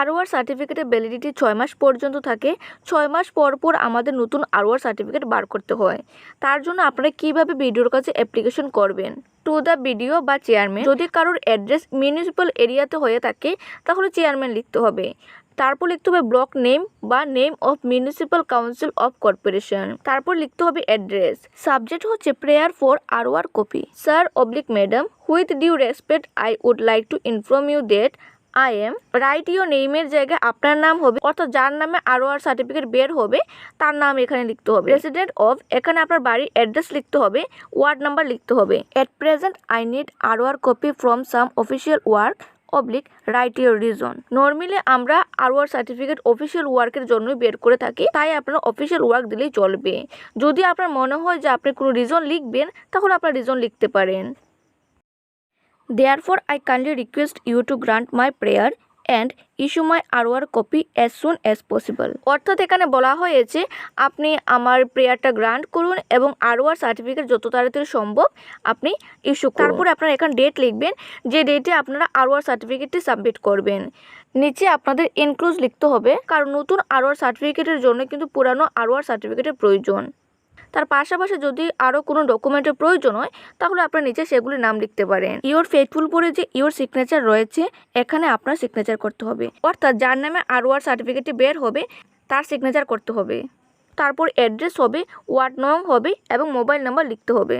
R.O.R সার্টিফিকেটের validity 6 মাস পর্যন্ত থাকে। 6 মাস পর পর আমাদের নতুন R.O.R সার্টিফিকেট বার করতে হয়। তার জন্য আপনারা কিভাবে ভিডিওর কাছে অ্যাপ্লিকেশন করবেন, টু দ্য ভিডিও বা চেয়ারম্যান। যদি কারোর অ্যাড্রেস মিউনিসিপ্যাল এরিয়াতে হয়ে থাকে তাহলে চেয়ারম্যান লিখতে হবে। তারপর লিখতে হবে ব্লক নেম বা name of municipal council of corporation. তারপর লিখতে হবে অ্যাড্রেস। সাবজেক্ট হচ্ছে prayer for R.O.R copy. Sir oblique madam, with due respect I would like to inform you that I am. Write your নেমের জায়গায় আপনার নাম হবে, অর্থাৎ যার নামে R.O.R সার্টিফিকেট বের হবে তার নাম এখানে লিখতে হবে। রেসিডেন্ট অফ, এখানে আপনার বাড়ির অ্যাড্রেস লিখতে হবে, ওয়ার্ড নাম্বার লিখতে হবে। At present I need R.O.R copy from some official work oblique right your reason. Normally আমরা R.O.R সার্টিফিকেট অফিসিয়াল ওয়ার্কের জন্যই বের করে থাকি, তাই আপনার অফিসিয়াল ওয়ার্ক দিলেই চলবে। যদি আপনার মনে হয় যে আপনি কোনো রিজন লিখবেন তাহলে আপনার রিজন লিখতে পারেন। Therefore, I kindly request you to grant my prayer and issue my R.O.R copy as soon as possible. অর্থাৎ এখানে বলা হয়েছে আপনি আমার প্রেয়ারটা গ্রান্ট করুন এবং R.O.R সার্টিফিকেট যত তাড়াতাড়ি সম্ভব আপনি ইস্যু করুন। তারপরে আপনারা এখানে ডেট লিখবেন, যে ডেটে আপনারা R.O.R সার্টিফিকেটটি সাবমিট করবেন। নিচে আপনাদের এনক্লোজ লিখতে হবে, কারণ নতুন R.O.R সার্টিফিকেটের জন্য কিন্তু পুরানো R.O.R সার্টিফিকেটের প্রয়োজন। তার পাশাপাশি যদি আরও কোনো ডকুমেন্টের প্রয়োজন হয় তাহলে আপনার নিচে সেগুলির নাম লিখতে পারেন। ইওর ফেথফুল পরে যে ইওর সিগনেচার রয়েছে এখানে আপনার সিগনেচার করতে হবে, অর্থাৎ যার নামে R.O.R সার্টিফিকেটটি বের হবে তার সিগনেচার করতে হবে। তারপর অ্যাড্রেস হবে, ওয়ার্ড নং হবে এবং মোবাইল নাম্বার লিখতে হবে।